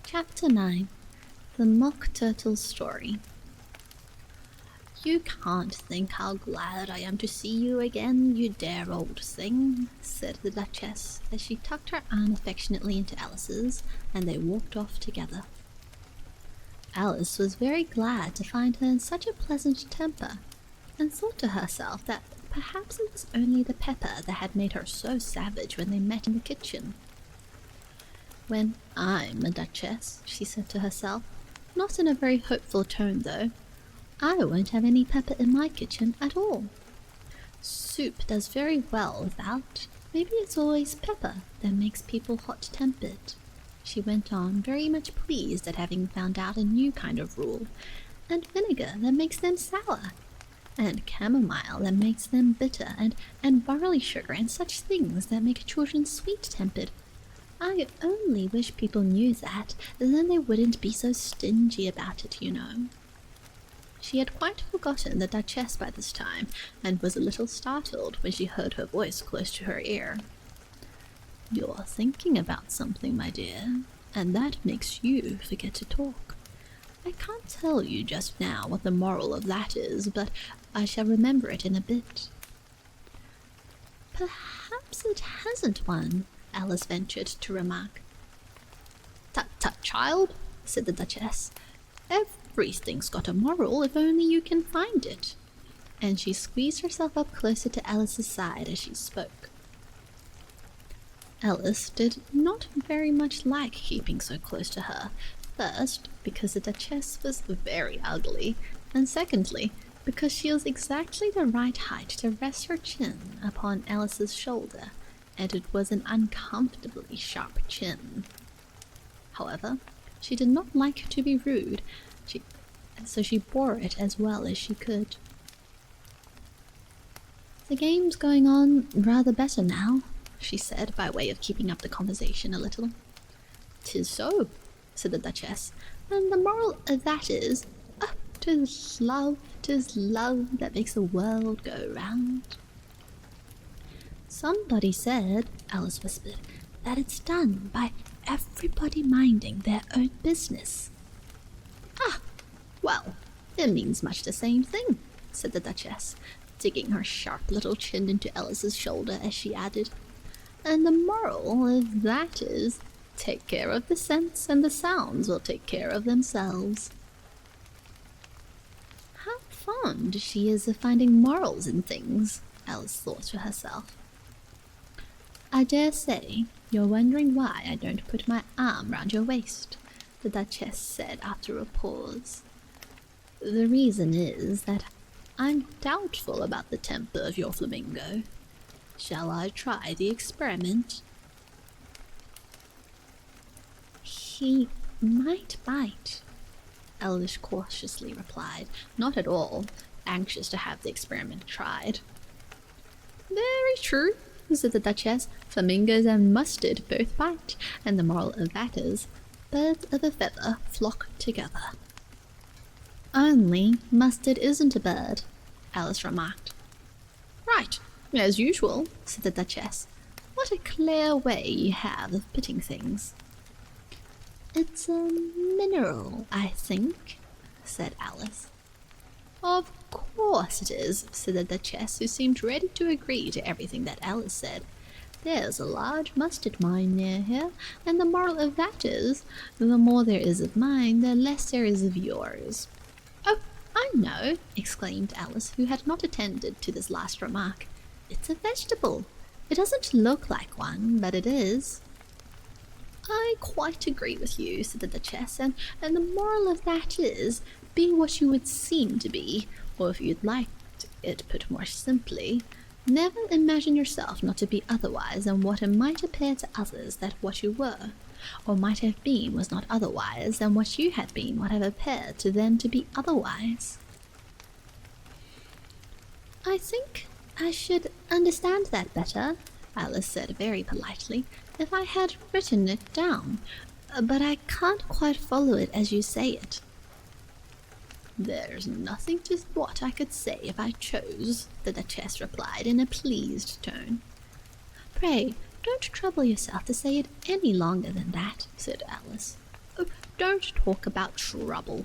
Chapter 9. The Mock Turtle's Story. "You can't think how glad I am to see you again, you dear old thing," said the Duchess, as she tucked her arm affectionately into Alice's, and they walked off together. Alice was very glad to find her in such a pleasant temper, and thought to herself that perhaps it was only the pepper that had made her so savage when they met in the kitchen. "When I'm a duchess," she said to herself, not in a very hopeful tone though, "I won't have any pepper in my kitchen at all. Soup does very well without. Maybe it's always pepper that makes people hot-tempered," she went on, very much pleased at having found out a new kind of rule, "and vinegar that makes them sour, and chamomile that makes them bitter, and barley sugar and such things that make children sweet-tempered. I only wish people knew that, then they wouldn't be so stingy about it, you know." She had quite forgotten the Duchess by this time, and was a little startled when she heard her voice close to her ear. "You're thinking about something, my dear, and that makes you forget to talk. I can't tell you just now what the moral of that is, but I shall remember it in a bit." "Perhaps it hasn't one," Alice ventured to remark. "Tut, tut, child," said the Duchess. "Everything's got a moral if only you can find it." And she squeezed herself up closer to Alice's side as she spoke. Alice did not very much like keeping so close to her, first, because the Duchess was very ugly, and secondly, because she was exactly the right height to rest her chin upon Alice's shoulder, and it was an uncomfortably sharp chin. However, she did not like to be rude, so she bore it as well as she could. "The game's going on rather better now," she said, by way of keeping up the conversation a little. "'Tis so," said the Duchess, "and the moral of that is, 'tis love that makes the world go round." "Somebody said," Alice whispered, "that it's done by everybody minding their own business." "Ah, well, it means much the same thing," said the Duchess, digging her sharp little chin into Alice's shoulder as she added, "and the moral of that is, take care of the scents and the sounds will take care of themselves." How fond she is of finding morals in things, Alice thought to herself. "I dare say you're wondering why I don't put my arm round your waist," the Duchess said after a pause. "The reason is that I'm doubtful about the temper of your flamingo. Shall I try the experiment?" "He might bite," Alice cautiously replied, not at all anxious to have the experiment tried. "Very true," said the Duchess. "Flamingos and mustard both bite, and the moral of that is, birds of a feather flock together." "Only mustard isn't a bird," Alice remarked. "Right, as usual," said the Duchess. "What a clear way you have of putting things." "It's a mineral, I think," said Alice. "Of course it is," said the Duchess, who seemed ready to agree to everything that Alice said. "There's a large mustard mine near here, and the moral of that is, the more there is of mine, the less there is of yours." "Oh, I know," exclaimed Alice, who had not attended to this last remark. "It's a vegetable. It doesn't look like one, but it is." "I quite agree with you," said the Duchess, and the moral of that is, be what you would seem to be, or if you'd like it put more simply, never imagine yourself not to be otherwise than what it might appear to others that what you were, or might have been was not otherwise than what you had been would have appeared to them to be otherwise." "I think I should understand that better," Alice said very politely, "if I had written it down, but I can't quite follow it as you say it." "There's nothing to what I could say if I chose," the Duchess replied in a pleased tone. "Pray, don't trouble yourself to say it any longer than that," said Alice. Oh, don't talk about trouble,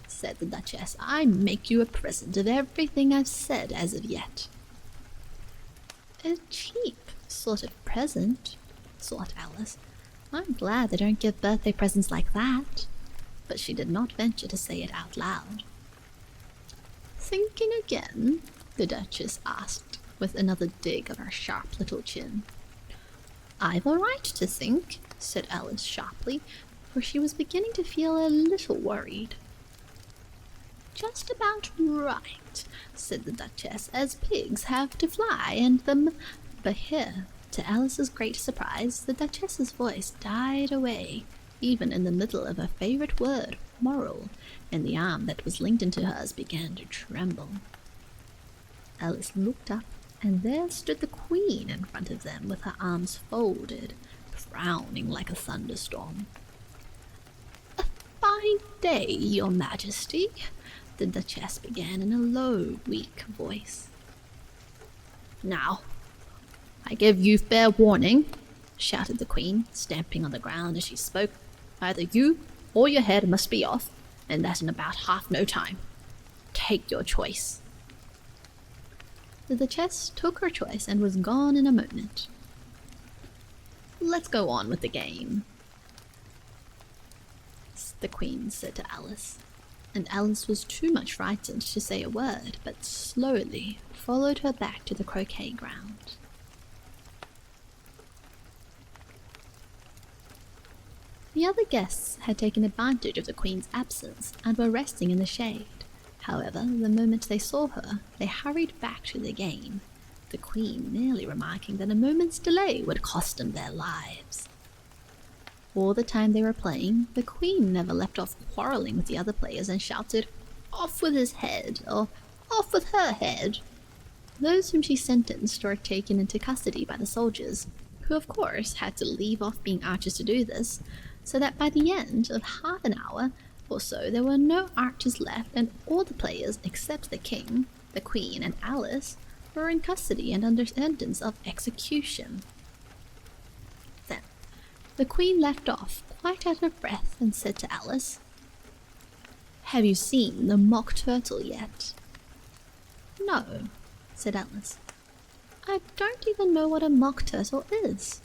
said the Duchess. I make you a present of everything I've said as of yet. A cheap sort of present, thought Alice. I'm glad they don't give birthday presents like that. But she did not venture to say it out loud. Thinking again? The Duchess asked, with another dig of her sharp little chin. I've a right to think, said Alice sharply, for she was beginning to feel a little worried. Just about right, said the Duchess, as pigs have to fly, and them... But here, to Alice's great surprise, the Duchess's voice died away, even in the middle of her favourite word, moral, and the arm that was linked into hers began to tremble. Alice looked up, and there stood the Queen in front of them with her arms folded, frowning like a thunderstorm. A fine day, Your Majesty, the Duchess began in a low, weak voice. Now, I give you fair warning, shouted the Queen, stamping on the ground as she spoke. Either you or your head must be off, and that in about half no time. Take your choice. The Duchess took her choice and was gone in a moment. Let's go on with the game, the Queen said to Alice, and Alice was too much frightened to say a word, but slowly followed her back to the croquet ground. The other guests had taken advantage of the Queen's absence and were resting in the shade. However, the moment they saw her, they hurried back to the game, the Queen merely remarking that a moment's delay would cost them their lives. All the time they were playing, the Queen never left off quarrelling with the other players and shouted, "Off with his head," or "Off with her head." Those whom she sentenced were taken into custody by the soldiers, who of course had to leave off being archers to do this, so that by the end of half an hour or so there were no archers left, and all the players except the King, the Queen, and Alice were in custody and under sentence of execution. Then the Queen left off, quite out of breath, and said to Alice, "Have you seen the mock turtle yet?" "No," said Alice. "I don't even know what a mock turtle is."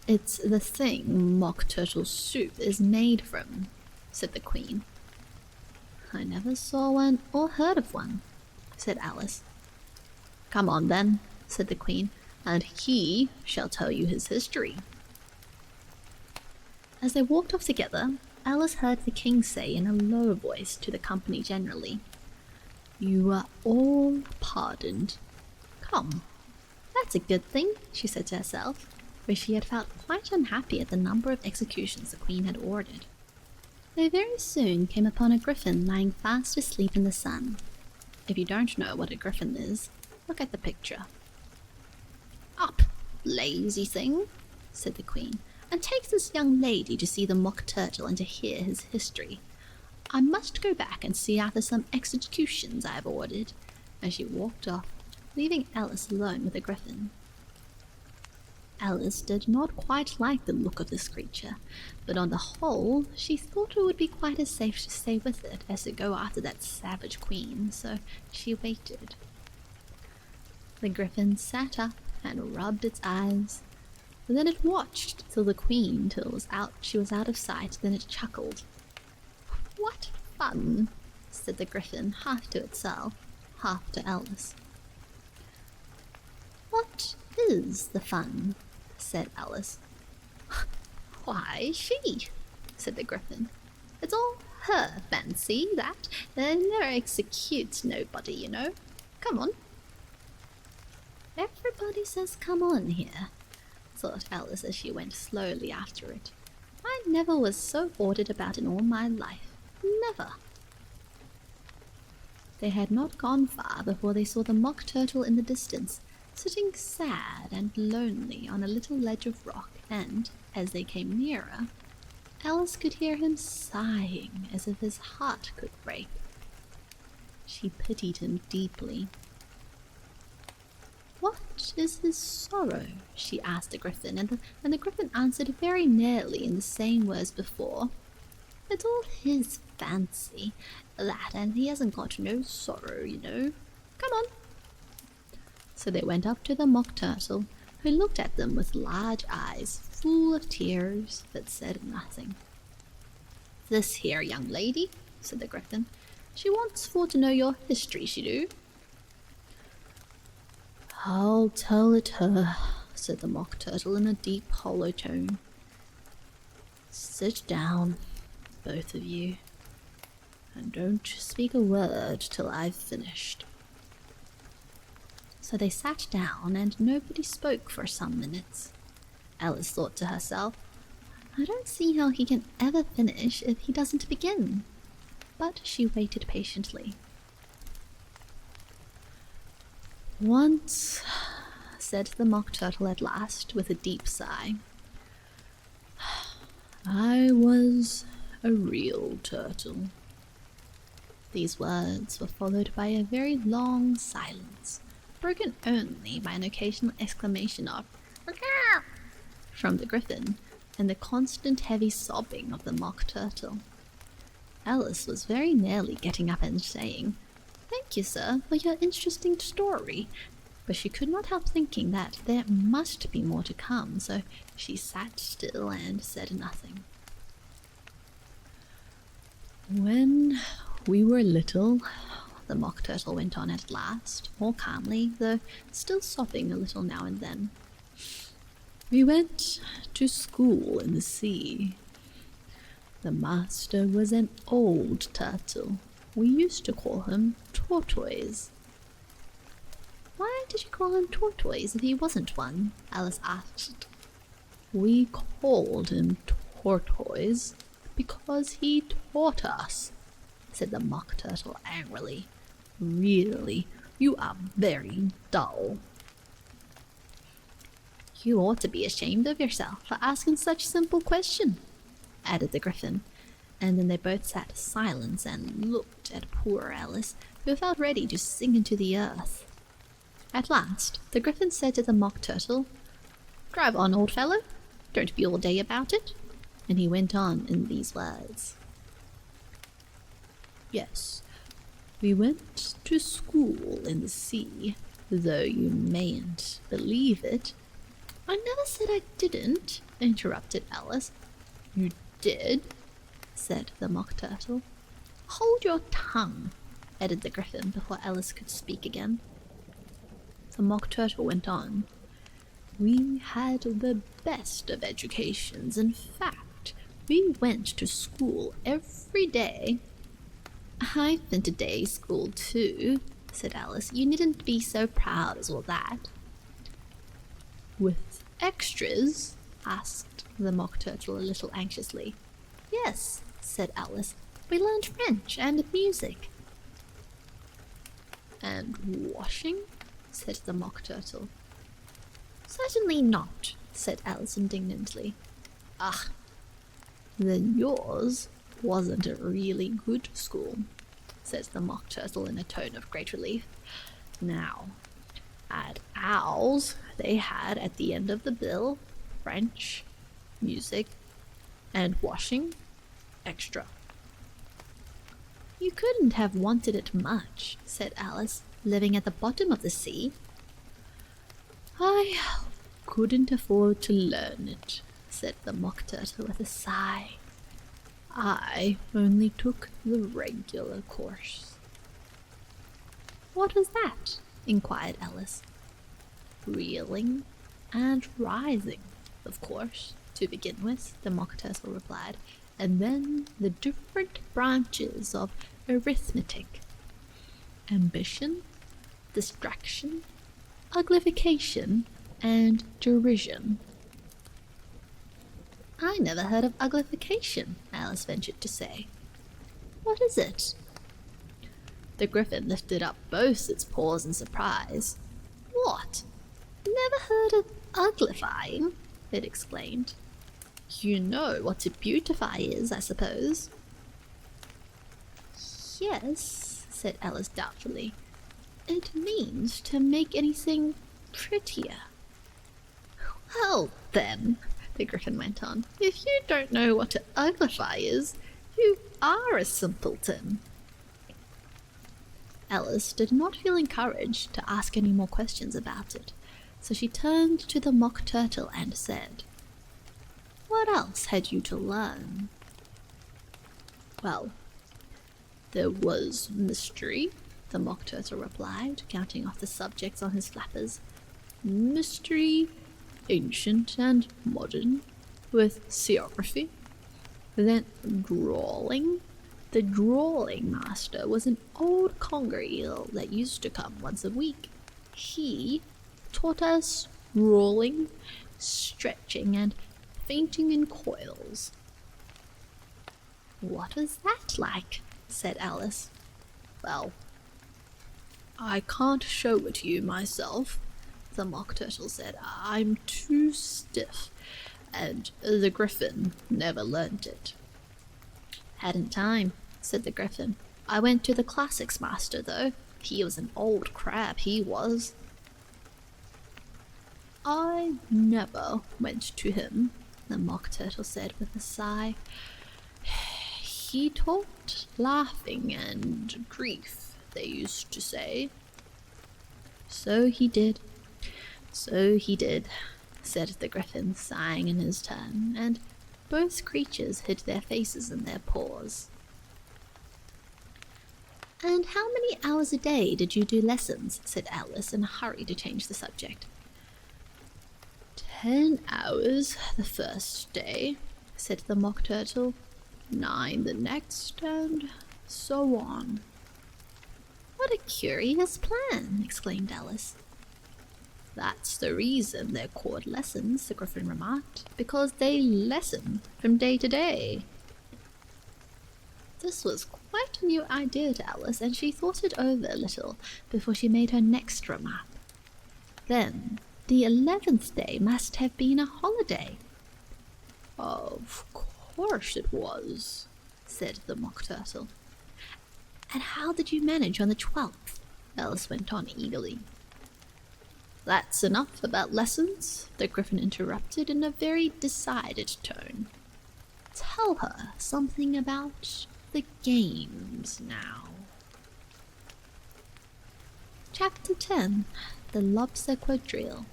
"It's the thing mock turtle soup is made from," said the Queen. "I never saw one or heard of one," said Alice. "Come on then," said the Queen, "and he shall tell you his history." As they walked off together, Alice heard the King say in a low voice to the company generally, "You are all pardoned. Come, that's a good thing," she said to herself, for she had felt quite unhappy at the number of executions the Queen had ordered. They very soon came upon a griffin lying fast asleep in the sun. If you don't know what a griffin is, look at the picture. "Up, lazy thing," said the Queen, "and take this young lady to see the mock turtle and to hear his history. I must go back and see after some executions I have ordered," and she walked off, leaving Alice alone with the griffin. Alice did not quite like the look of this creature, but on the whole she thought it would be quite as safe to stay with it as to go after that savage Queen, so she waited. The griffin sat up and rubbed its eyes, but then it watched till the Queen she was out of sight, then it chuckled. "What fun," said the griffin, half to itself, half to Alice. "What is the fun?" said Alice. "Why, she," said the griffin. "It's all her fancy, that. They never execute nobody, you know. Come on." "Everybody says come on here," thought Alice as she went slowly after it. "I never was so ordered about in all my life. Never." They had not gone far before they saw the mock turtle in the distance, sitting sad and lonely on a little ledge of rock, and, as they came nearer, Alice could hear him sighing as if his heart could break. She pitied him deeply. "What What is his sorrow? She asked the Griffin, and the Griffin answered very nearly in the same words before. It's all his fancy, that, and he hasn't got no sorrow, you know. Come on. So they went up to the Mock Turtle, who looked at them with large eyes, full of tears, but said nothing. This here young lady, said the Griffin, she wants for to know your history, she do. I'll tell it her, said the Mock Turtle in a deep, hollow tone. Sit down, both of you, and don't speak a word till I've finished. So they sat down, and nobody spoke for some minutes. Alice thought to herself, I don't see how he can ever finish if he doesn't begin. But she waited patiently. Once, said the Mock Turtle at last, with a deep sigh, I was a real turtle. These words were followed by a very long silence, broken only by an occasional exclamation of "Caw!" from the Griffin, and the constant heavy sobbing of the Mock Turtle. Alice was very nearly getting up and saying, Thank you, sir, for your interesting story, but she could not help thinking that there must be more to come, so she sat still and said nothing. When we were little, the Mock Turtle went on at last, more calmly, though still sobbing a little now and then. We went to school in the sea. The master was an old turtle. We used to call him Tortoise. Why did you call him Tortoise if he wasn't one? Alice asked. We called him Tortoise because he taught us, said the Mock Turtle angrily. Really, you are very dull. You ought to be ashamed of yourself for asking such a simple question, added the Griffin, and then they both sat silent and looked at poor Alice, who felt ready to sink into the earth. At last, the Griffin said to the Mock Turtle, Drive on, old fellow, don't be all day about it, and he went on in these words. Yes, we went to school in the sea, though you mayn't believe it. I never said I didn't, interrupted Alice. You did, said the Mock Turtle. Hold your tongue, added the Griffin before Alice could speak again. The Mock Turtle went on. We had the best of educations. In fact, we went to school every day. I've been to day school too, said Alice. You needn't be so proud as all that. With extras? Asked the Mock Turtle a little anxiously. Yes, said Alice. We learned French and music. And washing? Said the Mock Turtle. Certainly not, said Alice indignantly. Ah, then yours wasn't a really good school, says the Mock Turtle in a tone of great relief. Now, at ours, they had at the end of the bill French, music, and washing extra. You couldn't have wanted it much, said Alice, living at the bottom of the sea. I couldn't afford to learn it, said the Mock Turtle with a sigh. I only took the regular course. What was that? Inquired Alice. Reeling and rising, of course, to begin with, the Mock Turtle replied, and then the different branches of arithmetic. Ambition, distraction, uglification, and derision. I never heard of uglification, Alice ventured to say. What is it? The Griffin lifted up both its paws in surprise. What? Never heard of uglifying? It exclaimed. You know what to beautify is, I suppose. Yes, said Alice doubtfully. It means to make anything prettier. Well then, the Griffin went on, if you don't know what to uglify is, you are a simpleton. Alice did not feel encouraged to ask any more questions about it, so she turned to the Mock Turtle and said, "What else had you to learn?" "Well, there was mystery," the Mock Turtle replied, counting off the subjects on his flappers. "Mystery, ancient and modern, with seography. Then drawing. The drawing master was an old conger eel that used to come once a week. He taught us rolling, stretching, and fainting in coils." "What was that like?" said Alice. "Well, I can't show it to you myself," the Mock Turtle said. "I'm too stiff, and the Griffin never learnt it." "Hadn't time," said the Griffin. "I went to the classics master, though. He was an old crab, he was." "I never went to him," the Mock Turtle said with a sigh. "He taught laughing and grief, they used to say." So he did, said the Griffin, sighing in his turn, and both creatures hid their faces in their paws. "And how many hours a day did you do lessons?" said Alice, in a hurry to change the subject. 10 hours the first day," said the Mock Turtle, 9 the next, and so on. "What a curious plan!" exclaimed Alice. "That's the reason they're called lessons," the Griffin remarked, "because they lessen from day to day." This was quite a new idea to Alice, and she thought it over a little before she made her next remark. "Then the 11th day must have been a holiday." "Of course it was," said the Mock Turtle. "And how did you manage on the 12th?" Alice went on eagerly. "That's enough about lessons," the Griffin interrupted in a very decided tone. "Tell her something about the games now." Chapter 10. The Lobster Quadrille.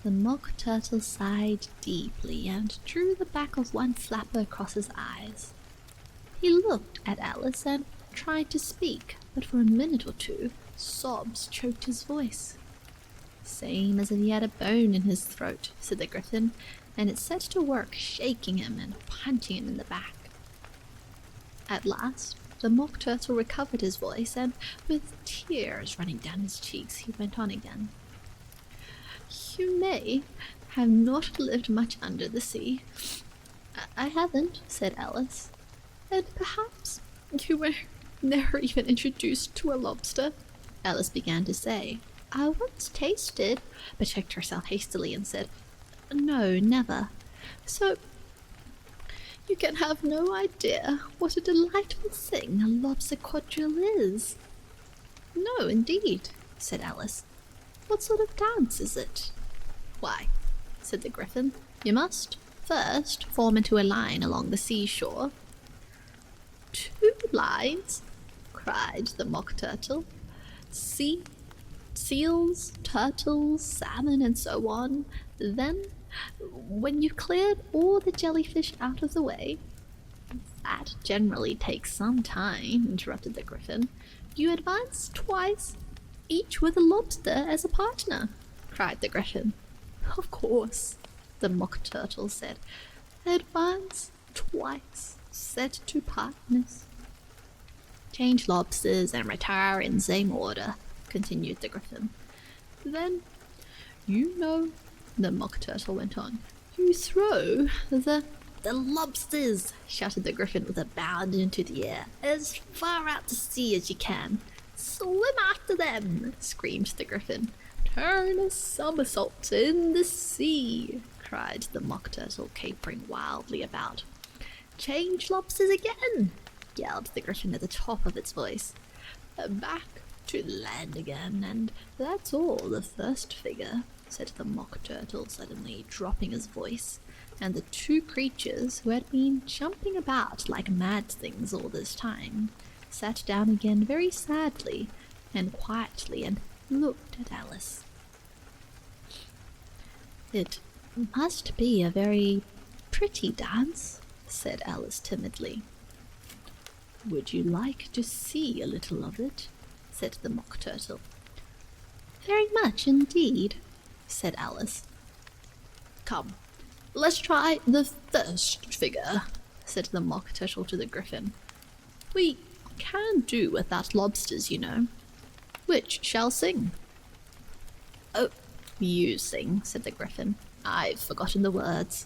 The Mock Turtle sighed deeply and drew the back of one flapper across his eyes. He looked at Alice and tried to speak, but for a minute or two, sobs choked his voice. "Same as if he had a bone in his throat," said the Griffin, and it set to work shaking him and punching him in the back. At last, the Mock Turtle recovered his voice, and with tears running down his cheeks, he went on again. "You may have not lived much under the sea." "I haven't," said Alice. "And perhaps you were never even introduced to a lobster," Alice began to say. "I once tasted," but checked herself hastily and said, "No, never. So you can have no idea what a delightful thing a lobster quadrille is." "No, indeed," said Alice. "What sort of dance is it?" "Why," said the Griffin, "you must first form into a line along the seashore." "2 lines?" cried the Mock Turtle. Seals, turtles, salmon, and so on. Then, when you've cleared all the jellyfish out of the way—" "That generally takes some time," interrupted the Griffin. "You advance twice, each with a lobster as a partner," cried the Griffin. "Of course," the Mock Turtle said. "Advance twice, set to partners." "Change lobsters and retire in same order," continued the Griffin. "Then, you know," the Mock Turtle went on, "you throw the lobsters," shouted the Griffin with a bound into the air, "as far out to sea as you can." "Swim after them," screamed the Griffin. "Turn a somersault in the sea," cried the Mock Turtle, capering wildly about. "Change lobsters again," yelled the Griffin at the top of its voice. "Back To land again, and that's all the first figure, said the Mock Turtle, suddenly dropping his voice, and the two creatures, who had been jumping about like mad things all this time, sat down again very sadly and quietly and looked at Alice. It must be a very pretty dance, said Alice timidly. Would you like to see a little of it? Said the Mock Turtle. Very much indeed, said Alice. Come, let's try the first figure, said the Mock Turtle to the Gryphon. We can do without lobsters, you know. Which shall sing? Oh, you sing, said the Gryphon. I've forgotten the words.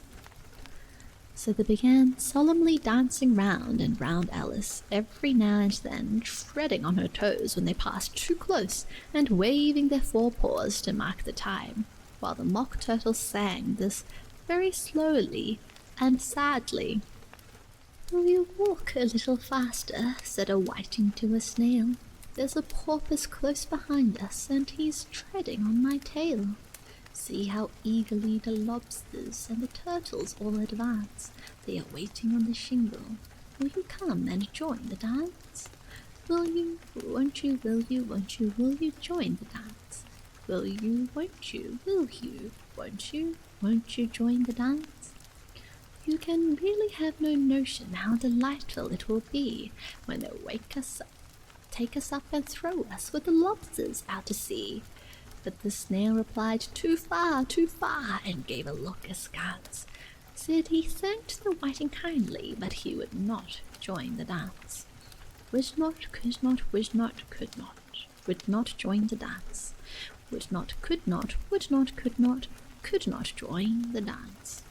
So they began solemnly dancing round and round Alice, every now and then treading on her toes when they passed too close, and waving their forepaws to mark the time, while the Mock Turtle sang this very slowly and sadly. Will you walk a little faster? Said a whiting to a snail. There's a porpoise close behind us, and he's treading on my tail. See how eagerly the lobsters and the turtles all advance. They are waiting on the shingle. Will you come and join the dance? Will you, won't you, will you, won't you, will you join the dance? Will you, won't you, will you, won't you join the dance? You can really have no notion how delightful it will be when they wake us up, take us up and throw us with the lobsters out to sea. But the snail replied, too far, and gave a look askance. Said he thanked the whiting kindly, but he would not join the dance. Would not, could not, would not join the dance. Would not, could not, would not, could not join the dance.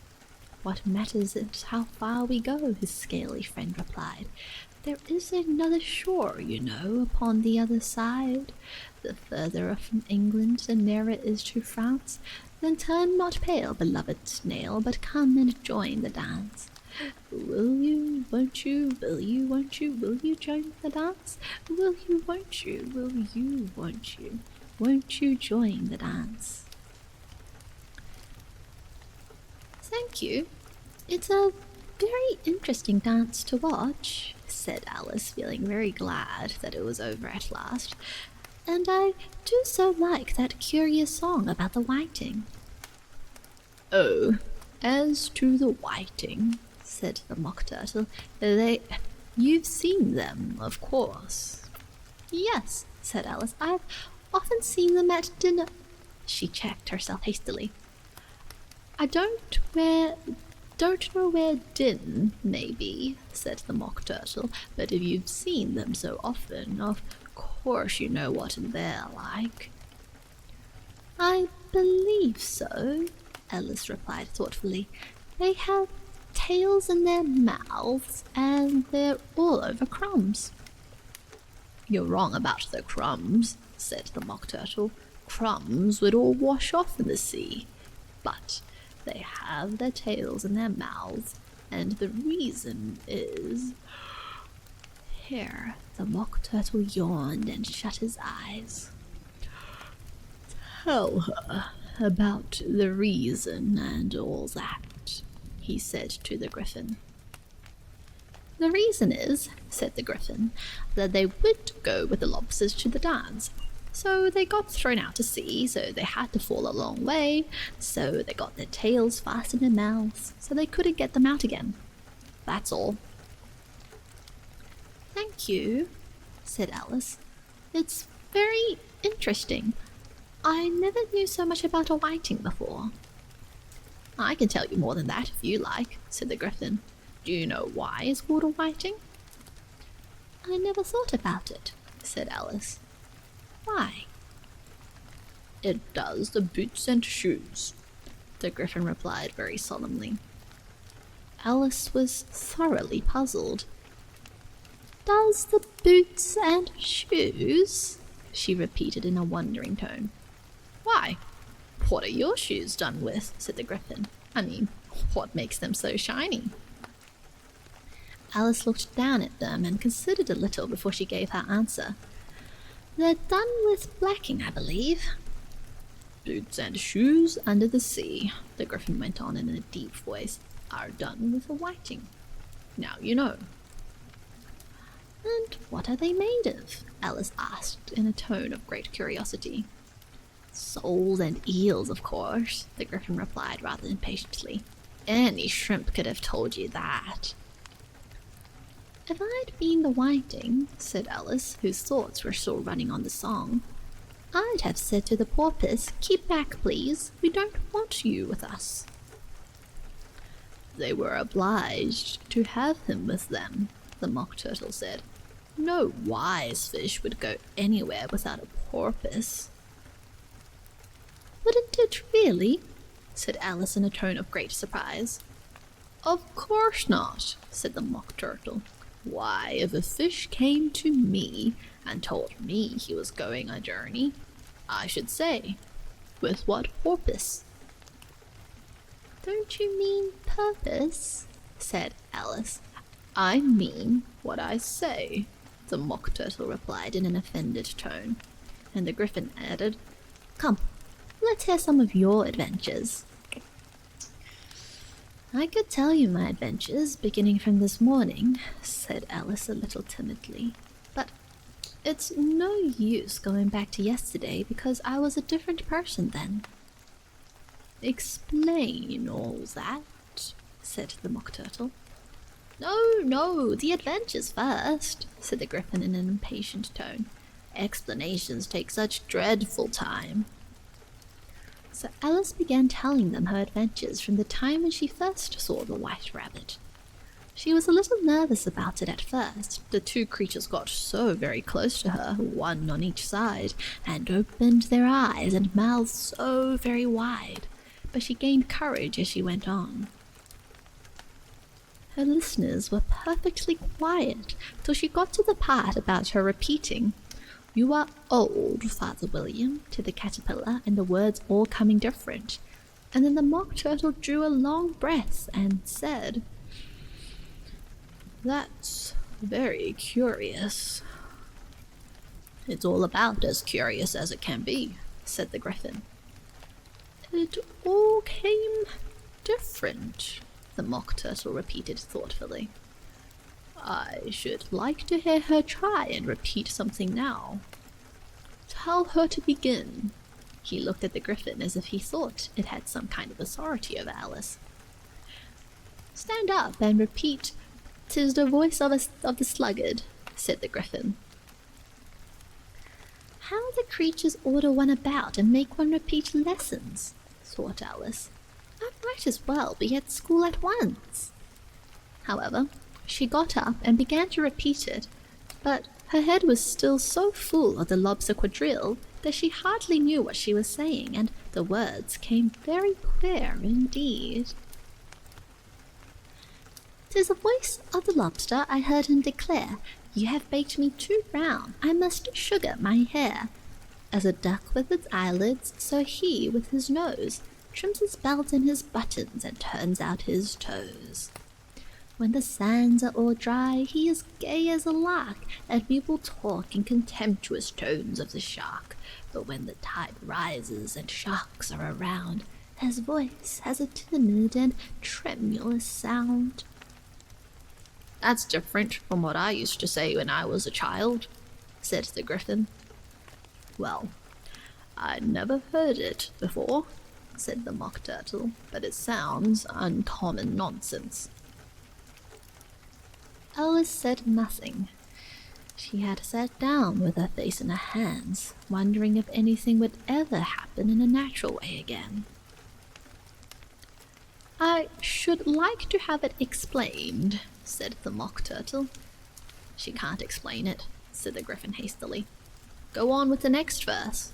What matters it how far we go, his scaly friend replied. There is another shore, you know, upon the other side. The further from England the nearer is to France. Then turn not pale, beloved snail, but come and join the dance. Will you, won't you, will you, won't you join the dance? Will you, won't you join the dance? Thank you. It's a very interesting dance to watch, said Alice, feeling very glad that it was over at last. And I do so like that curious song about the whiting. Oh, as to the whiting, said the Mock Turtle, you've seen them, of course. Yes, said Alice, I've often seen them at dinner. She checked herself hastily. I don't know where din may be, said the Mock Turtle, but if you've seen them so often, of course you know what they're like. I believe so, Alice replied thoughtfully. They have tails in their mouths, and they're all over crumbs. You're wrong about the crumbs, said the Mock Turtle. Crumbs would all wash off in the sea. But they have their tails in their mouths, and the reason is... Here, the Mock Turtle yawned and shut his eyes. Tell her about the reason and all that, he said to the Gryphon. The reason is, said the Gryphon, that they would go with the lobsters to the dance. So they got thrown out to sea, so they had to fall a long way, so they got their tails fast in their mouths, so they couldn't get them out again. That's all. Thank you, said Alice. It's very interesting. I never knew so much about a whiting before. I can tell you more than that if you like, said the Gryphon. Do you know why it's called a whiting? I never thought about it, said Alice. Why? It does the boots and shoes, the Gryphon replied very solemnly. Alice was thoroughly puzzled. Does the boots and shoes? She repeated in a wondering tone. Why? What are your shoes done with? Said the Gryphon. I mean, what makes them so shiny? Alice looked down at them and considered a little before she gave her answer. They're done with blacking, I believe. Boots and shoes under the sea, the Griffin went on in a deep voice, are done with the whiting. Now you know. And what are they made of? Alice asked in a tone of great curiosity. Soles and eels, of course, the Griffin replied rather impatiently. Any shrimp could have told you that. If I'd been the whiting, said Alice, whose thoughts were still running on the song, I'd have said to the porpoise, keep back, please, we don't want you with us. They were obliged to have him with them, the Mock Turtle said. No wise fish would go anywhere without a porpoise. Wouldn't it really? Said Alice in a tone of great surprise. Of course not, said the Mock Turtle. Why, if a fish came to me and told me he was going a journey, I should say, with what porpoise? Don't you mean purpose? Said Alice. I mean what I say, the Mock Turtle replied in an offended tone, and the Griffin added, Come, let's hear some of your adventures. I could tell you my adventures, beginning from this morning, said Alice a little timidly, but it's no use going back to yesterday because I was a different person then. Explain all that, said the Mock Turtle. No, the adventures first, said the Griffin in an impatient tone. Explanations take such dreadful time. So Alice began telling them her adventures from the time when she first saw the white rabbit. She was a little nervous about it at first. The two creatures got so very close to her, one on each side, and opened their eyes and mouths so very wide, but she gained courage as she went on. Her listeners were perfectly quiet till she got to the part about her repeating, You are old, Father William, to the caterpillar, and the words all coming different. And then the Mock Turtle drew a long breath and said, That's very curious. It's all about as curious as it can be, said the Griffin. It all came different, the Mock Turtle repeated thoughtfully. I should like to hear her try and repeat something now. Tell her to begin. He looked at the Griffin as if he thought it had some kind of authority over Alice. Stand up and repeat, "'Tis the voice of the sluggard," said the Griffin. How the creatures order one about and make one repeat lessons, thought Alice. I might as well be at school at once. However, she got up and began to repeat it, but her head was still so full of the lobster quadrille that she hardly knew what she was saying, and the words came very queer indeed. "'Tis the voice of the lobster, I heard him declare, You have baked me too brown, I must sugar my hair. As a duck with its eyelids, so he with his nose trims his belt and his buttons and turns out his toes. When the sands are all dry, he is gay as a lark, and we will talk in contemptuous tones of the shark. But when the tide rises and sharks are around, his voice has a timid and tremulous sound." "That's different from what I used to say when I was a child," said the Griffin. "Well, I'd never heard it before," said the Mock Turtle, "but it sounds uncommon nonsense." Alice said nothing. She had sat down with her face in her hands, wondering if anything would ever happen in a natural way again. "I should like to have it explained," said the Mock Turtle. "She can't explain it," said the Griffin hastily. "Go on with the next verse."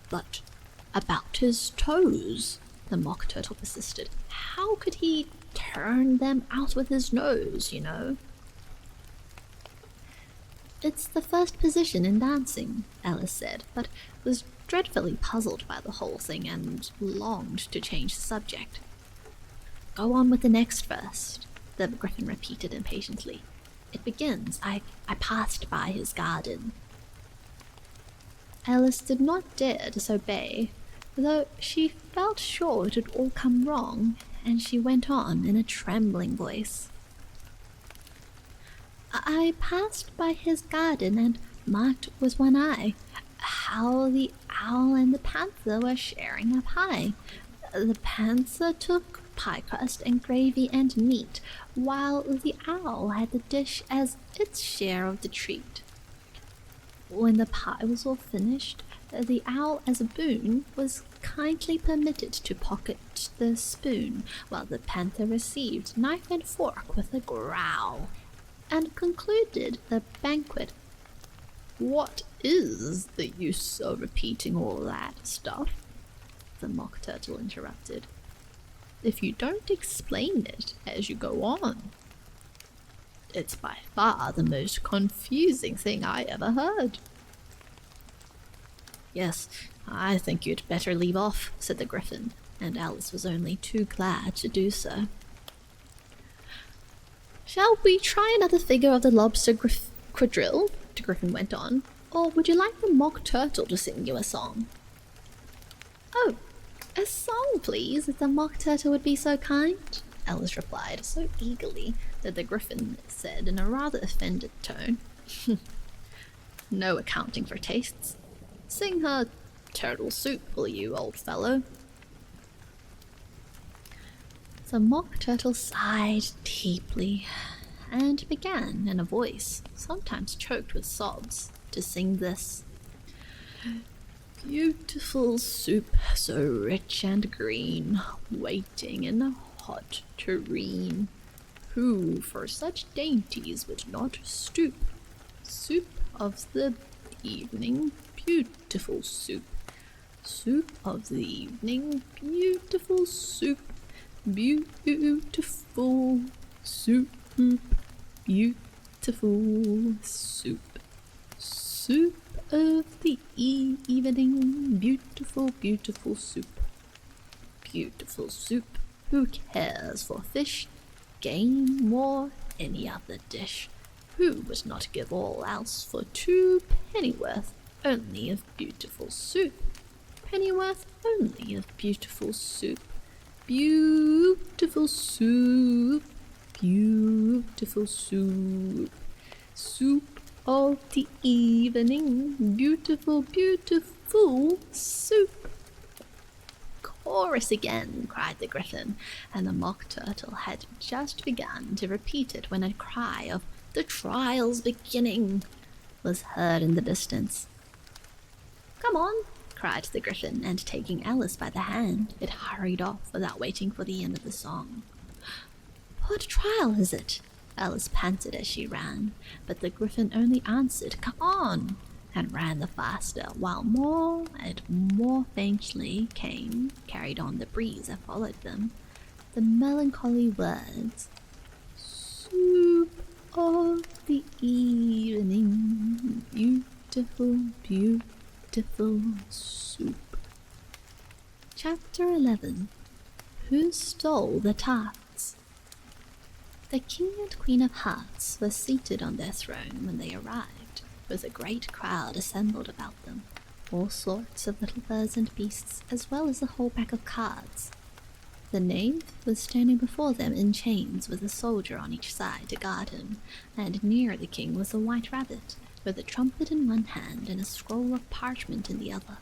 "But about his toes," the Mock Turtle persisted. "How could he turn them out with his nose, you know?" "It's the first position in dancing," Alice said, but was dreadfully puzzled by the whole thing and longed to change the subject. "Go on with the next verse," the Griffin repeated impatiently. "It begins, I passed by his garden." Alice did not dare disobey, though she felt sure it would all come wrong, and she went on in a trembling voice. I passed by his garden and marked with one eye how the owl and the panther were sharing a pie. The panther took pie crust and gravy and meat, while the owl had the dish as its share of the treat. When the pie was all finished, the owl, as a boon, was kindly permitted to pocket the spoon, while the panther received knife and fork with a growl, and concluded the banquet. "What is the use of repeating all that stuff?" the Mock Turtle interrupted, "if you don't explain it as you go on. It's by far the most confusing thing I ever heard." "Yes, I think you'd better leave off," said the Gryphon, and Alice was only too glad to do so. "Shall we try another figure of the lobster quadrille?" the Gryphon went on, "or would you like the Mock Turtle to sing you a song?" "Oh, a song, please, if the Mock Turtle would be so kind," Alice replied, so eagerly that the Gryphon said in a rather offended tone, "No accounting for tastes. Sing her turtle soup, will you, old fellow?" The Mock Turtle sighed deeply and began, in a voice sometimes choked with sobs, to sing this: "Beautiful soup, so rich and green, waiting in a hot tureen. Who for such dainties would not stoop? Soup of the evening, beautiful soup. Soup of the evening, beautiful soup. Beautiful soup, beautiful soup. Soup of the evening, beautiful, beautiful soup. Beautiful soup, who cares for fish, game, or any other dish? Who would not give all else for 2 pennyworth only of beautiful soup? Pennyworth only of beautiful soup. Beautiful soup, beautiful soup. Soup of the evening, beautiful, beautiful soup." "Chorus again," cried the Gryphon, and the Mock Turtle had just begun to repeat it when a cry of "The trial's beginning" was heard in the distance. "Come on," cried the Gryphon, and taking Alice by the hand, it hurried off without waiting for the end of the song. "What trial is it?" Alice panted as she ran, but the Gryphon only answered, "Come on," and ran the faster, while more and more faintly came, carried on the breeze that followed them, the melancholy words: "Soup of the evening, beautiful, beautiful soup." Chapter 11. Who Stole the Tarts? The King and Queen of Hearts were seated on their throne when they arrived, with a great crowd assembled about them, all sorts of little birds and beasts, as well as a whole pack of cards. The knave was standing before them in chains, with a soldier on each side to guard him, and near the king was a white rabbit, with a trumpet in one hand and a scroll of parchment in the other.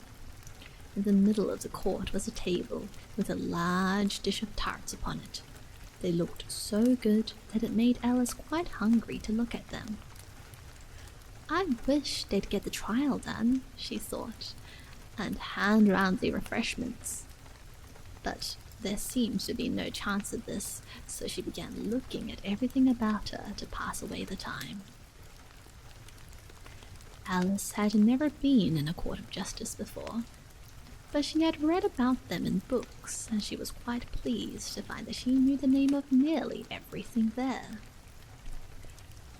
In the middle of the court was a table, with a large dish of tarts upon it. They looked so good that it made Alice quite hungry to look at them. "I wish they'd get the trial done," she thought, "and hand round the refreshments." But there seemed to be no chance of this, so she began looking at everything about her to pass away the time. Alice had never been in a court of justice before, but she had read about them in books, and she was quite pleased to find that she knew the name of nearly everything there.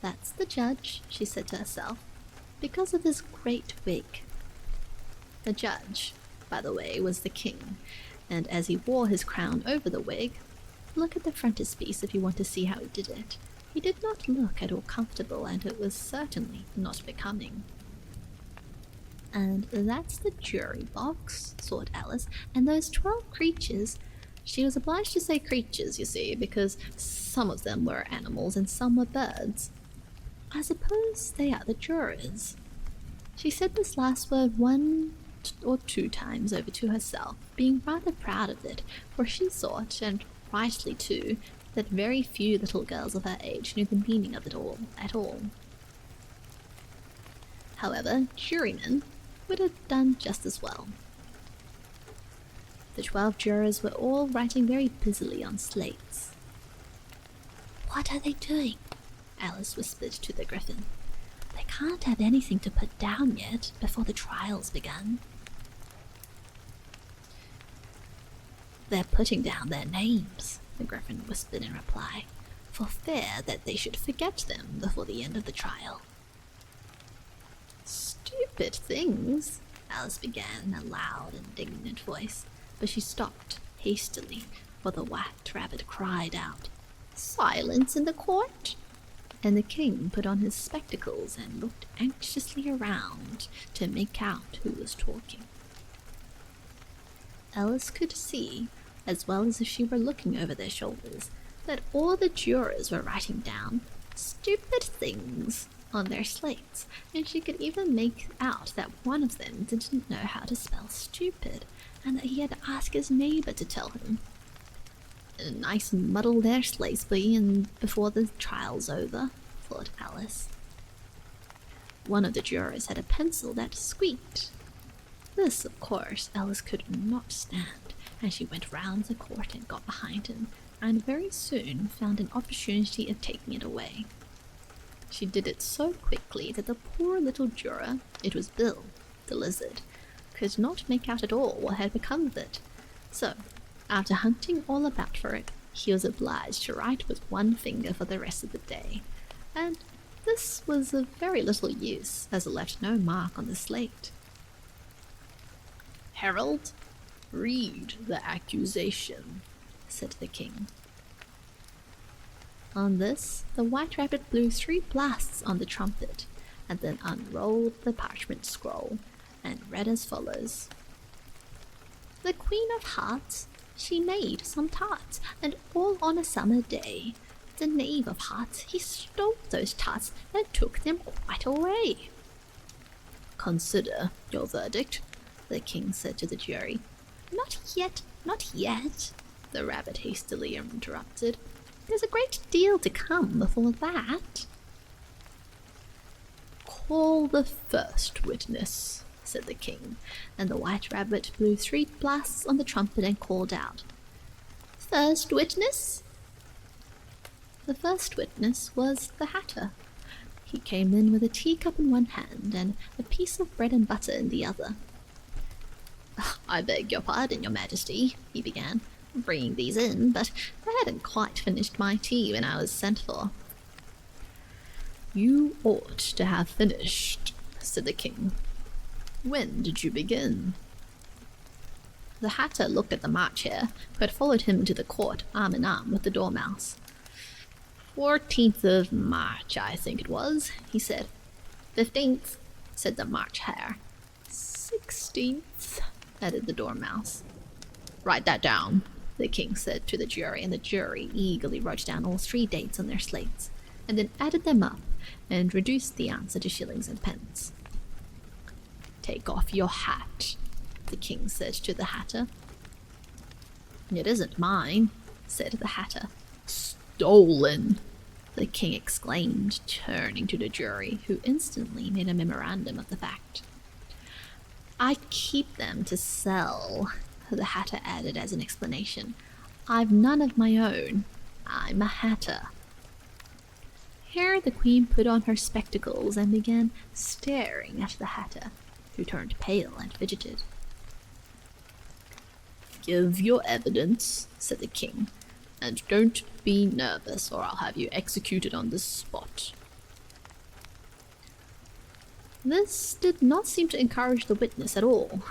"That's the judge," she said to herself, "because of his great wig." The judge, by the way, was the king, and as he wore his crown over the wig, look at the frontispiece if you want to see how he did it. He did not look at all comfortable, and it was certainly not becoming. And that's the jury box, thought Alice, and those 12 creatures. She was obliged to say creatures, you see, because some of them were animals and some were birds. I suppose they are the jurors. She said this last word 1 or 2 times over to herself, being rather proud of it, for she thought, and rightly too, that very few little girls of her age knew the meaning of it all at all. However, jurymen would have done just as well. The 12 jurors were all writing very busily on slates. "What are they doing?" Alice whispered to the griffin. "They can't have anything to put down yet before the trial's begun." "They're putting down their names," the griffin whispered in reply, "for fear that they should forget them before the end of the trial." "Stupid things," Alice began in a loud, indignant voice, but she stopped hastily, for the white rabbit cried out, "Silence in the court!" And the king put on his spectacles and looked anxiously around to make out who was talking. Alice could see, as well as if she were looking over their shoulders, that all the jurors were writing down "stupid things" on their slates, and she could even make out that one of them didn't know how to spell stupid, and that he had to ask his neighbour to tell him. "A nice muddle their slates be in before the trial's over," thought Alice. One of the jurors had a pencil that squeaked. This, of course, Alice could not stand, and she went round the court and got behind him, and very soon found an opportunity of taking it away. She did it so quickly that the poor little juror, it was Bill, the lizard, could not make out at all what had become of it. So, after hunting all about for it, he was obliged to write with one finger for the rest of the day, and this was of very little use, as it left no mark on the slate. "Herald, read the accusation," said the king. On this, the white rabbit blew 3 blasts on the trumpet, and then unrolled the parchment scroll, and read as follows. "The Queen of Hearts, she made some tarts, and all on a summer day. The Knave of Hearts, he stole those tarts, and took them quite away." "Consider your verdict," the king said to the jury. "Not yet, not yet," the rabbit hastily interrupted. "There's a great deal to come before that." "Call the first witness," said the king, and the white rabbit blew 3 blasts on the trumpet and called out, "First witness!" The first witness was the Hatter. He came in with a teacup in one hand and a piece of bread and butter in the other. "I beg your pardon, your majesty," he began, "bringing these in, but I hadn't quite finished my tea when I was sent for." "You ought to have finished," said the king. "When did you begin?" The Hatter looked at the March Hare, who had followed him into the court arm in arm with the Dormouse. 14th of March, I think it was, he said. 15th, said the March Hare. 16th, added the Dormouse. "Write that down," the king said to the jury, and the jury eagerly wrote down all 3 dates on their slates, and then added them up and reduced the answer to shillings and pence. "Take off your hat," the king said to the Hatter. "It isn't mine," said the Hatter. "Stolen!" the king exclaimed, turning to the jury, who instantly made a memorandum of the fact. "I keep them to sell," the Hatter added as an explanation. "I've none of my own. I'm a Hatter." Here the queen put on her spectacles and began staring at the Hatter, who turned pale and fidgeted. "Give your evidence," said the king, "and don't be nervous, or I'll have you executed on the spot." This did not seem to encourage the witness at all.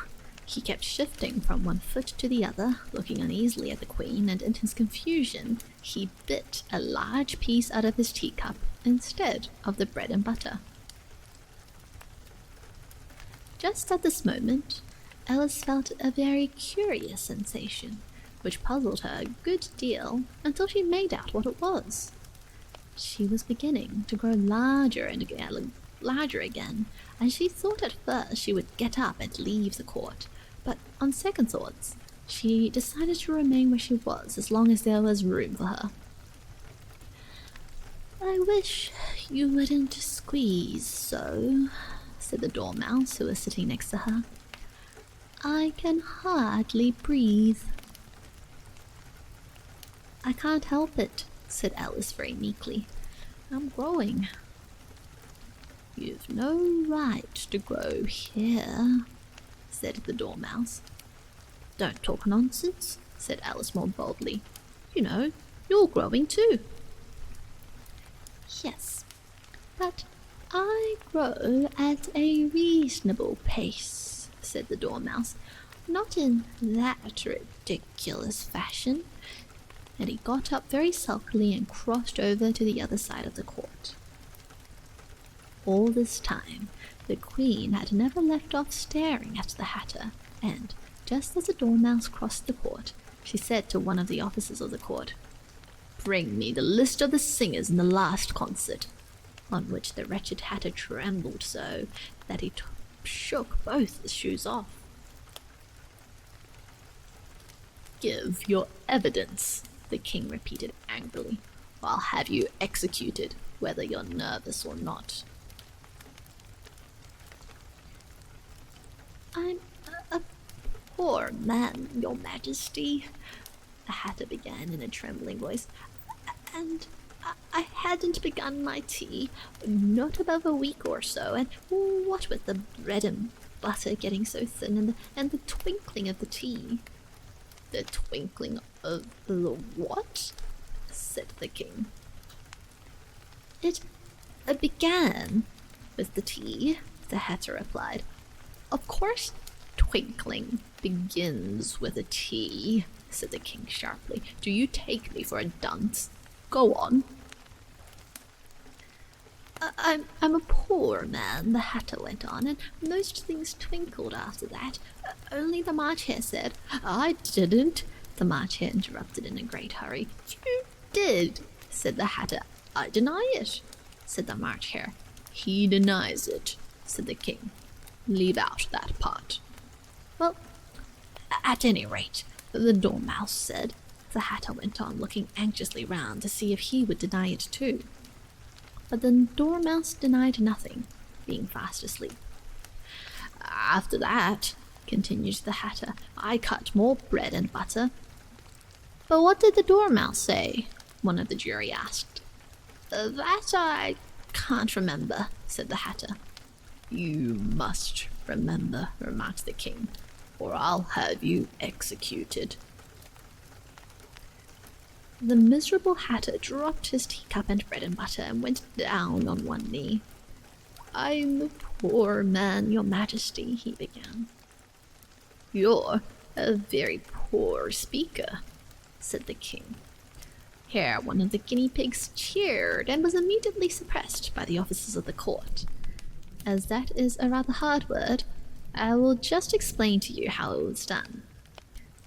He kept shifting from one foot to the other, looking uneasily at the queen, and in his confusion he bit a large piece out of his teacup instead of the bread and butter. Just at this moment, Alice felt a very curious sensation, which puzzled her a good deal until she made out what it was. She was beginning to grow larger again, and she thought at first she would get up and leave the court, but on second thoughts, she decided to remain where she was as long as there was room for her. "I wish you wouldn't squeeze so," said the dormouse who was sitting next to her. "I can hardly breathe." "I can't help it," said Alice very meekly. "I'm growing." "You've no right to grow here," said the dormouse. "Don't talk nonsense," said Alice more boldly. "You know, you're growing too." "Yes, but I grow at a reasonable pace," said the dormouse. "Not in that ridiculous fashion." And he got up very sulkily and crossed over to the other side of the court. All this time, the Queen had never left off staring at the Hatter, and, just as the dormouse crossed the court, she said to one of the officers of the court, "Bring me the list of the singers in the last concert," on which the wretched Hatter trembled so that he shook both his shoes off. "Give your evidence," the king repeated angrily, "or I'll have you executed, whether you're nervous or not." "I'm a poor man, your majesty," the Hatter began in a trembling voice, "and I hadn't begun my tea, not above a week or so, and what with the bread and butter getting so thin, and the twinkling of the tea—" "The twinkling of the what?" said the king. It began with the tea," the Hatter replied. "Of course, twinkling begins with a T," said the king sharply. "Do you take me for a dunce? Go on." I'm a poor man," the Hatter went on, "and most things twinkled after that. Only the March Hare said—" "I didn't," the March Hare interrupted in a great hurry. "You did," said the Hatter. "I deny it," said the March Hare. "He denies it," said the king. "Leave out that part." "Well, at any rate, the dormouse said," the Hatter went on, looking anxiously round to see if he would deny it too. But the dormouse denied nothing, being fast asleep. "After that," continued the Hatter, "I cut more bread and butter." "But what did the dormouse say?" one of the jury asked. "That I can't remember," said the Hatter. "You must remember," remarked the king, "or I'll have you executed." The miserable Hatter dropped his teacup and bread and butter and went down on one knee. "I'm a poor man, your majesty," he began. "You're a very poor speaker," said the king. Here one of the guinea pigs cheered and was immediately suppressed by the officers of the court. As that is a rather hard word, I will just explain to you how it was done.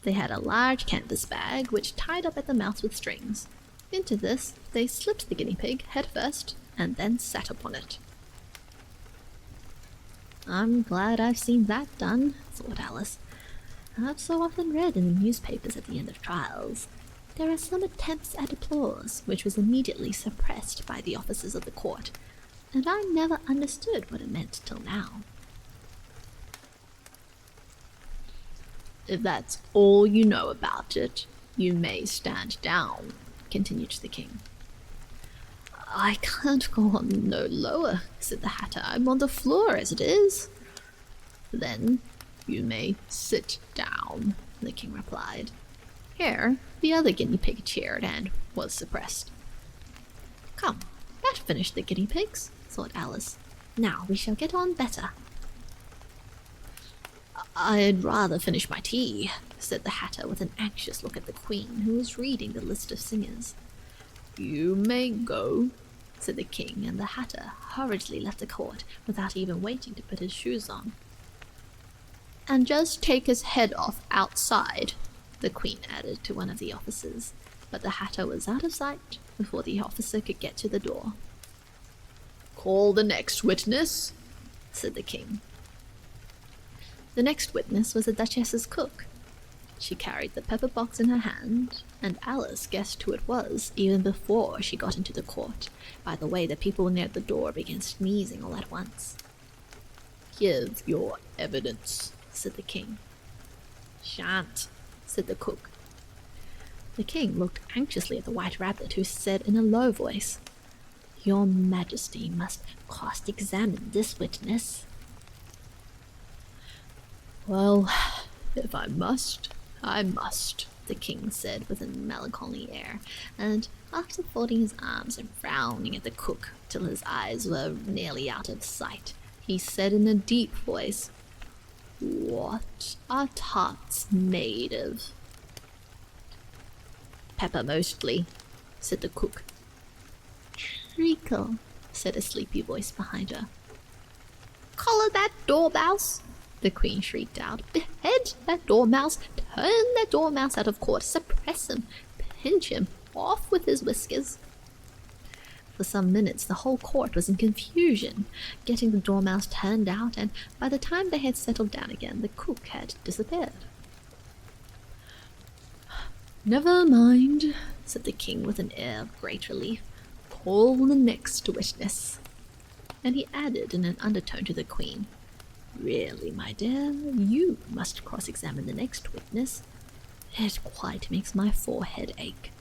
They had a large canvas bag, which tied up at the mouth with strings. Into this they slipped the guinea pig head first, and then sat upon it. "I'm glad I've seen that done," thought Alice. "I've so often read in the newspapers at the end of trials, there are some attempts at applause, which was immediately suppressed by the officers of the court, and I never understood what it meant till now." "If that's all you know about it, you may stand down," continued the king. "I can't go on no lower," said the Hatter. "I'm on the floor as it is." "Then you may sit down," the king replied. Here the other guinea pig cheered and was suppressed. "Come, that finished the guinea pigs," thought Alice. "Now we shall get on better." "I'd rather finish my tea," said the Hatter with an anxious look at the Queen, who was reading the list of singers. "You may go," said the king, and the Hatter hurriedly left the court without even waiting to put his shoes on. And just take his head off outside, the Queen added to one of the officers, but the Hatter was out of sight before the officer could get to the door. Call the next witness, said the King. The next witness was the Duchess's cook. She carried the pepper box in her hand, and Alice guessed who it was even before she got into the court, by the way the people near the door began sneezing all at once. Give your evidence, said the King. Shan't, said the cook. The King looked anxiously at the White Rabbit, who said in a low voice, Your Majesty must cross-examine this witness. Well, if I must, I must, the King said with a melancholy air, and after folding his arms and frowning at the cook till his eyes were nearly out of sight, he said in a deep voice, What are tarts made of? Pepper mostly, said the cook. Treacle, said a sleepy voice behind her. Collar that dormouse, the Queen shrieked out. Behead that dormouse, turn that dormouse out of court, suppress him, pinch him off with his whiskers. For some minutes the whole court was in confusion, getting the dormouse turned out, and by the time they had settled down again, the cook had disappeared. Never mind, said the King with an air of great relief. Call the next witness. And he added in an undertone to the Queen, Really, my dear, you must cross-examine the next witness. It quite makes my forehead ache.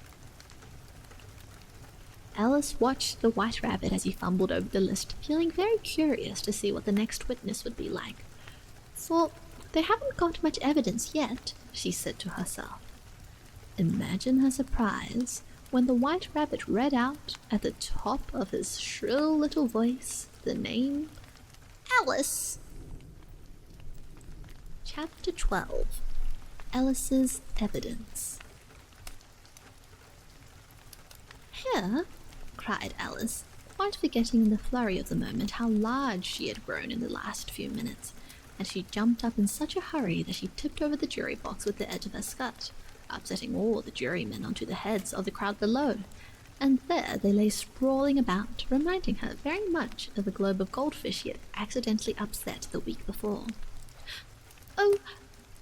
Alice watched the White Rabbit as he fumbled over the list, feeling very curious to see what the next witness would be like. For they haven't got much evidence yet, she said to herself. Imagine her surprise when the White Rabbit read out at the top of his shrill little voice the name Alice. Chapter 12. Alice's Evidence. Here, cried Alice, quite forgetting in the flurry of the moment how large she had grown in the last few minutes, and she jumped up in such a hurry that she tipped over the jury box with the edge of her skirt, upsetting all the jurymen onto the heads of the crowd below, and there they lay sprawling about, reminding her very much of the globe of goldfish she had accidentally upset the week before. Oh,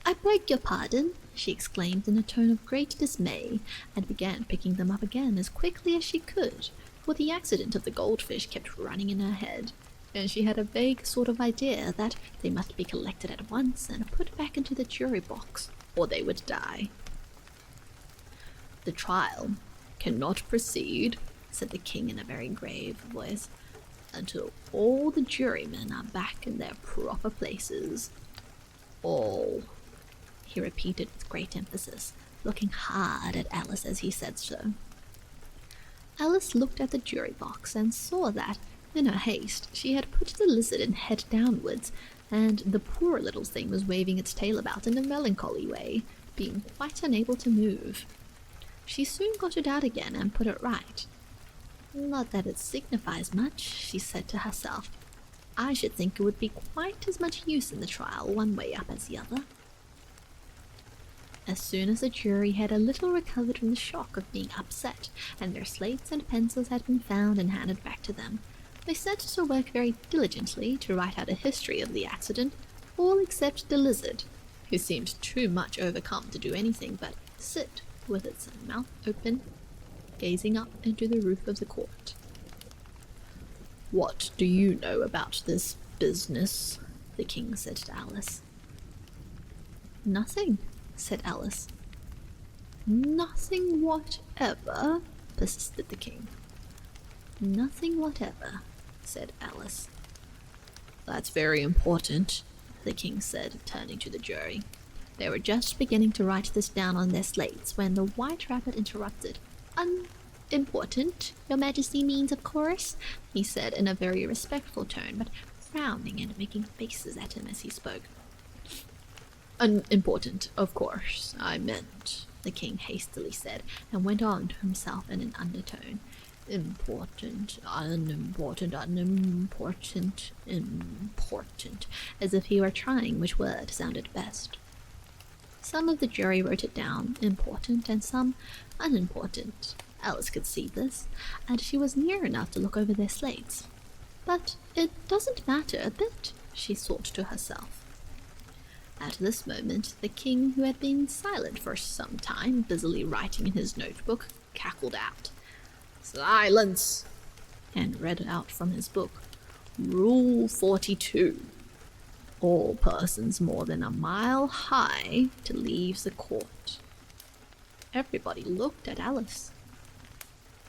I beg your pardon, she exclaimed in a tone of great dismay, and began picking them up again as quickly as she could, for the accident of the goldfish kept running in her head, and she had a vague sort of idea that they must be collected at once and put back into the jury box, or they would die. The trial cannot proceed, said the King in a very grave voice, until all the jurymen are back in their proper places. All, he repeated with great emphasis, looking hard at Alice as he said so. Alice looked at the jury box and saw that, in her haste, she had put the lizard in head downwards, and the poor little thing was waving its tail about in a melancholy way, being quite unable to move. She soon got it out again and put it right. Not that it signifies much, she said to herself. I should think it would be quite as much use in the trial one way up as the other. As soon as the jury had a little recovered from the shock of being upset, and their slates and pencils had been found and handed back to them, they set to work very diligently to write out a history of the accident, all except the lizard, who seemed too much overcome to do anything but sit with its mouth open, gazing up into the roof of the court. What do you know about this business? The King said to Alice. Nothing, said Alice. Nothing whatever, persisted the King. Nothing whatever, said Alice. That's very important, the King said, turning to the jury. They were just beginning to write this down on their slates when the White Rabbit interrupted. Unimportant, Your Majesty means, of course, he said in a very respectful tone, but frowning and making faces at him as he spoke. Unimportant, of course, I meant, the King hastily said, and went on to himself in an undertone. Important, unimportant, unimportant, important, as if he were trying which word sounded best. Some of the jury wrote it down, important, and some unimportant. Alice could see this, and she was near enough to look over their slates. But it doesn't matter a bit, she thought to herself. At this moment, the king, who had been silent for some time, busily writing in his notebook, cackled out, "Silence!" and read out from his book, "Rule 42. All persons more than a mile high to leave the court." Everybody looked at Alice.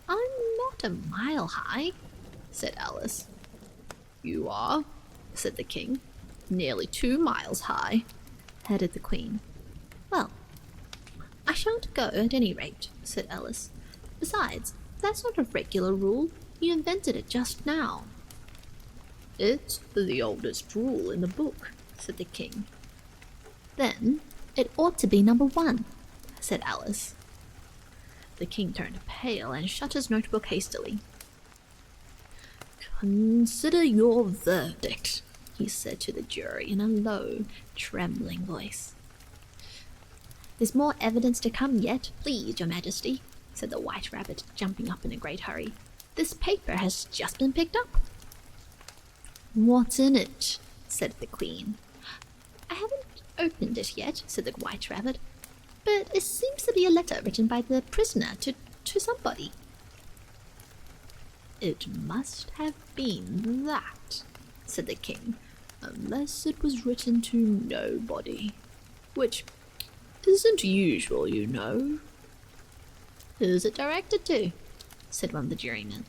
"I'm not a mile high," said Alice. "You are," said the king. "Nearly 2 miles high," added the queen. "Well, I shan't go at any rate," said Alice. "Besides, that's not a regular rule. You invented it just now." "It's the oldest rule in the book," said the king. "Then it ought to be number 1, said Alice. The king turned pale and shut his notebook hastily. "Consider your verdict," he said to the jury in a low, trembling voice. "There's more evidence to come yet, please, your majesty," said the white rabbit, jumping up in a great hurry. "This paper has just been picked up." "What's in it?" said the queen. "I haven't opened it yet," said the white rabbit, "but it seems to be a letter written by the prisoner to somebody." "It must have been that," said the king, "unless it was written to nobody, which isn't usual, you know." "Who's it directed to?" said one of the jurymen.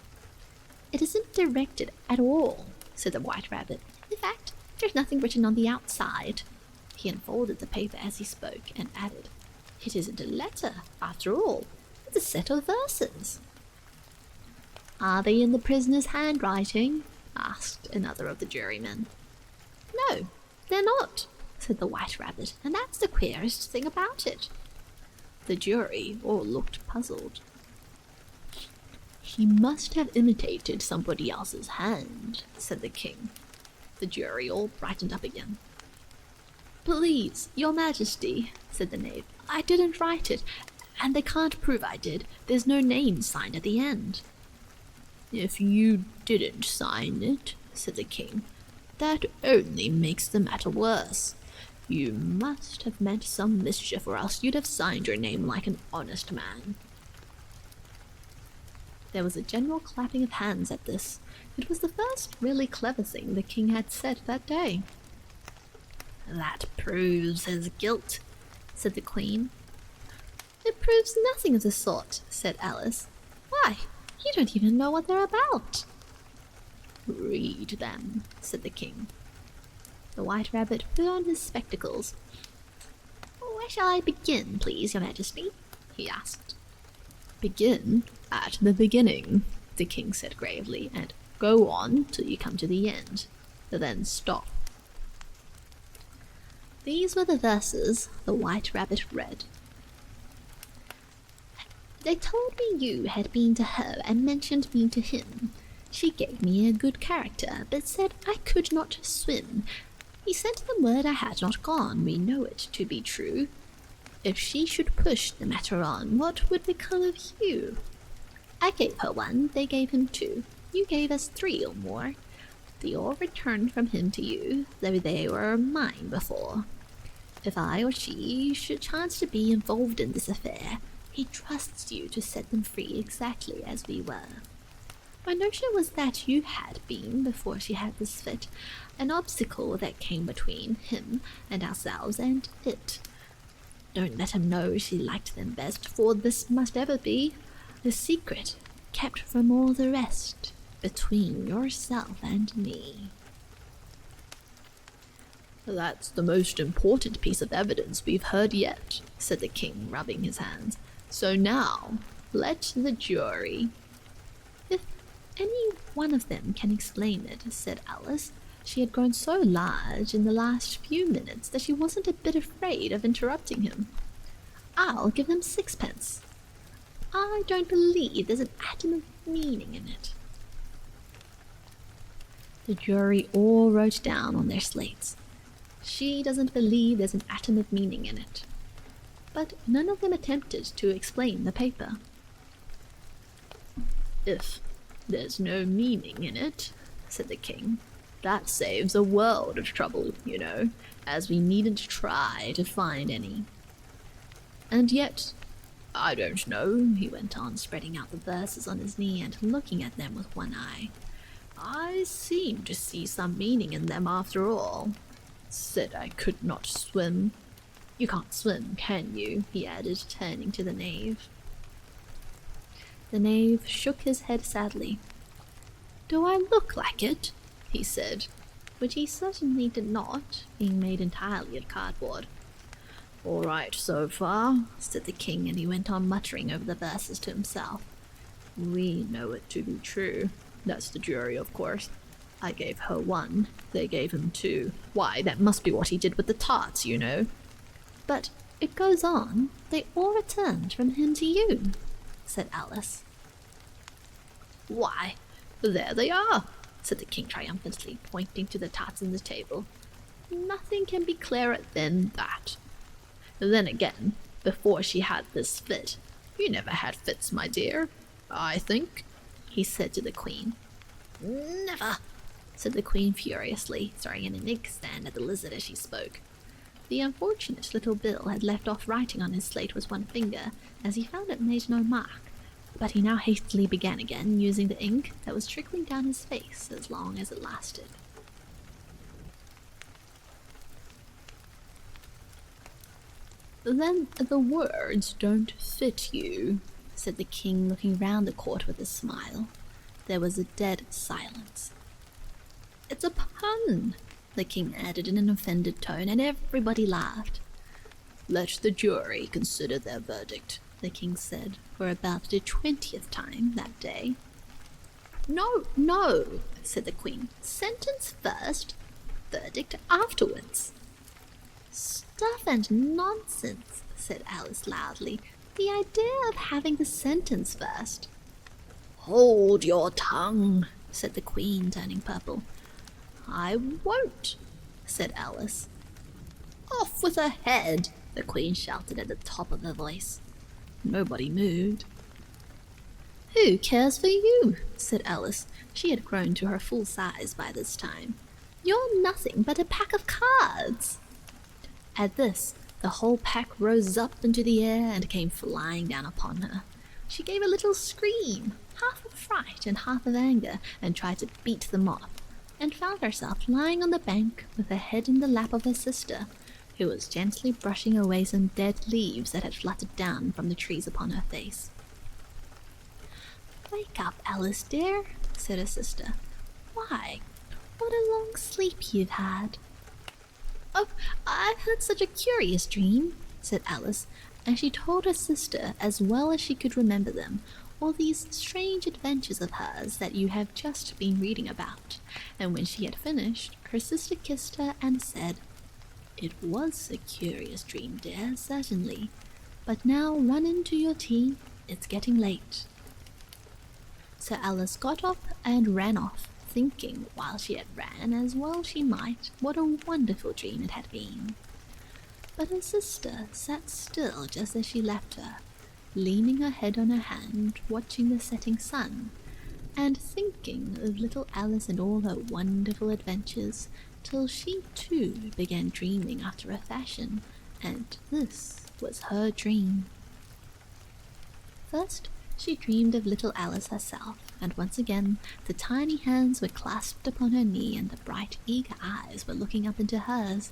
"It isn't directed at all," said the white rabbit. "In fact, there's nothing written on the outside." He unfolded the paper as he spoke and added, "It isn't a letter, after all. It's a set of verses." "Are they in the prisoner's handwriting?" asked another of the jurymen. "No, they're not," said the white rabbit, "and that's the queerest thing about it." The jury all looked puzzled. "He must have imitated somebody else's hand," said the king. The jury all brightened up again. "Please, your majesty," said the knave, "I didn't write it, and they can't prove I did. There's no name signed at the end." "If you didn't sign it," said the king, "that only makes the matter worse. You must have meant some mischief, or else you'd have signed your name like an honest man." There was a general clapping of hands at this. It was the first really clever thing the king had said that day. "That proves his guilt," said the queen. "It proves nothing of the sort," said Alice. "Why, you don't even know what they're about." "Read them," said the king. The white rabbit put on his spectacles. "Where shall I begin, please, your majesty?" he asked. "Begin at the beginning," the king said gravely, "and go on till you come to the end. Then stop." These were the verses the white rabbit read. "They told me you had been to her and mentioned me to him. She gave me a good character, but said I could not swim. He sent them word I had not gone. We know it to be true. If she should push the matter on, what would become of you? I gave her 1, they gave him 2. You gave us 3 or more. They all returned from him to you, though they were mine before. If I or she should chance to be involved in this affair, he trusts you to set them free exactly as we were. My notion was that you had been, before she had this fit, an obstacle that came between him and ourselves and it. Don't let him know she liked them best, for this must ever be a secret kept from all the rest, between yourself and me." "That's the most important piece of evidence we've heard yet," said the king, rubbing his hands. "So now, let the jury—" "If any one of them can explain it," said Alice. She had grown so large in the last few minutes that she wasn't a bit afraid of interrupting him. "I'll give them 6 pence." I don't believe there's an atom of meaning in it. The jury all wrote down on their slates, "She doesn't believe there's an atom of meaning in it." But none of them attempted to explain the paper. "If there's no meaning in it," said the king, "that saves a world of trouble, you know, as we needn't try to find any. And yet, I don't know," he went on, spreading out the verses on his knee and looking at them with one eye. "I seem to see some meaning in them after all. Said I could not swim. You can't swim, can you?" he added, turning to the knave. The knave shook his head sadly. "Do I look like it?" he said, which he certainly did not, being made entirely of cardboard. "All right so far," said the king, and he went on muttering over the verses to himself. "We know it to be true. That's the jury, of course. I gave her 1, they gave him 2. Why, that must be what he did with the tarts, you know." "But it goes on, they all returned from him to you," said Alice. "Why, there they are," said the king triumphantly, pointing to the tarts on the table. "Nothing can be clearer than that. Then again, before she had this fit, you never had fits, my dear, I think," he said to the queen. "Never," said the queen furiously, throwing in an inkstand at the lizard as she spoke. The unfortunate little Bill had left off writing on his slate with one finger, as he found it made no mark, but he now hastily began again, using the ink that was trickling down his face as long as it lasted. "Then the words don't fit you," said the king, looking round the court with a smile. There was a dead silence. "It's a pun," the king added in an offended tone, and everybody laughed. "Let the jury consider their verdict," the king said, for about the 20th time that day. "No, no," said the queen. "Sentence first, verdict afterwards." "Stuff and nonsense," said Alice loudly. "The idea of having the sentence first." "Hold your tongue," said the queen, turning purple. "I won't," said Alice. "Off with her head," the queen shouted at the top of her voice. Nobody moved. "Who cares for you?" said Alice. She had grown to her full size by this time. "You're nothing but a pack of cards." At this, the whole pack rose up into the air and came flying down upon her. She gave a little scream, half of fright and half of anger, and tried to beat them off, and found herself lying on the bank with her head in the lap of her sister, who was gently brushing away some dead leaves that had fluttered down from the trees upon her face. "Wake up, Alice dear," said her sister. "Why, what a long sleep you've had." "Oh, I've had such a curious dream," said Alice, and she told her sister, as well as she could remember them, all these strange adventures of hers that you have just been reading about, and when she had finished, her sister kissed her and said, "It was a curious dream, dear, certainly, but now run in to your tea, it's getting late." So Alice got up and ran off, thinking, while she had ran, as well she might, what a wonderful dream it had been. But her sister sat still just as she left her, leaning her head on her hand, watching the setting sun, and thinking of little Alice and all her wonderful adventures, till she too began dreaming after a fashion, and this was her dream. First, she dreamed of little Alice herself, and once again the tiny hands were clasped upon her knee and the bright, eager eyes were looking up into hers.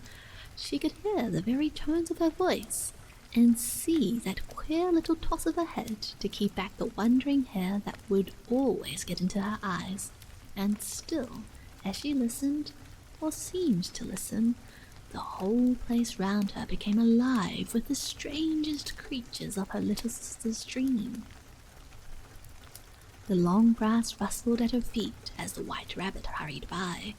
She could hear the very tones of her voice, and see that queer little toss of her head to keep back the wandering hair that would always get into her eyes. And still, as she listened, or seemed to listen, the whole place round her became alive with the strangest creatures of her little sister's dream. The long grass rustled at her feet as the white rabbit hurried by.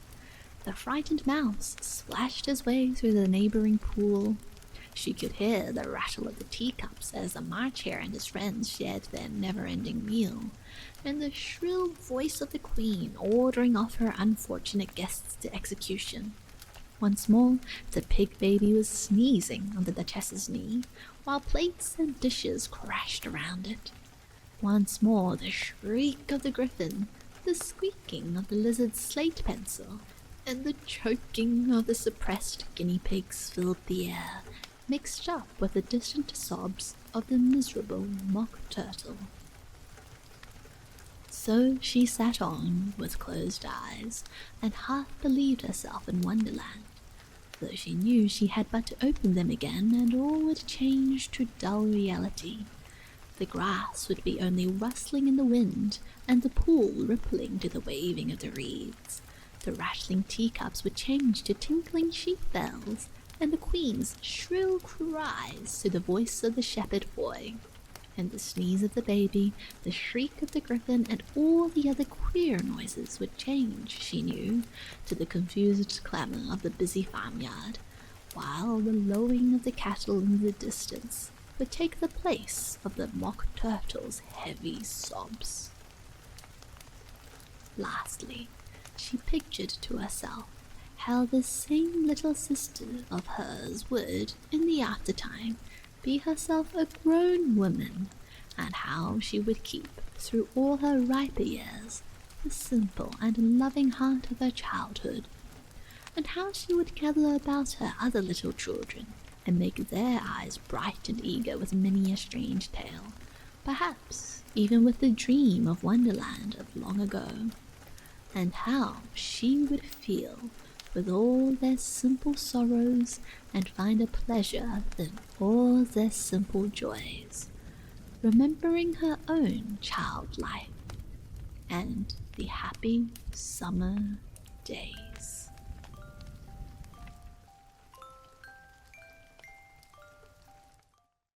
The frightened mouse splashed his way through the neighboring pool. She could hear the rattle of the teacups as the March Hare and his friends shared their never-ending meal, and the shrill voice of the Queen ordering off her unfortunate guests to execution. Once more, the pig baby was sneezing on the Duchess's knee, while plates and dishes crashed around it. Once more, the shriek of the griffin, the squeaking of the lizard's slate pencil, and the choking of the suppressed guinea pigs filled the air, mixed up with the distant sobs of the miserable mock turtle. So she sat on with closed eyes, and half believed herself in Wonderland, though she knew she had but to open them again and all would change to dull reality. The grass would be only rustling in the wind, and the pool rippling to the waving of the reeds. The rattling teacups would change to tinkling sheep bells, and the Queen's shrill cries to the voice of the shepherd boy. And the sneeze of the baby, the shriek of the griffin, and all the other queer noises would change, she knew, to the confused clamour of the busy farmyard, while the lowing of the cattle in the distance would take the place of the mock turtle's heavy sobs. Lastly, she pictured to herself how this same little sister of hers would, in the aftertime, be herself a grown woman, and how she would keep, through all her riper years, the simple and loving heart of her childhood, and how she would gather about her other little children, and make their eyes bright and eager with many a strange tale, perhaps even with the dream of Wonderland of long ago, and how she would feel with all their simple sorrows and find a pleasure in all their simple joys, remembering her own child life and the happy summer days.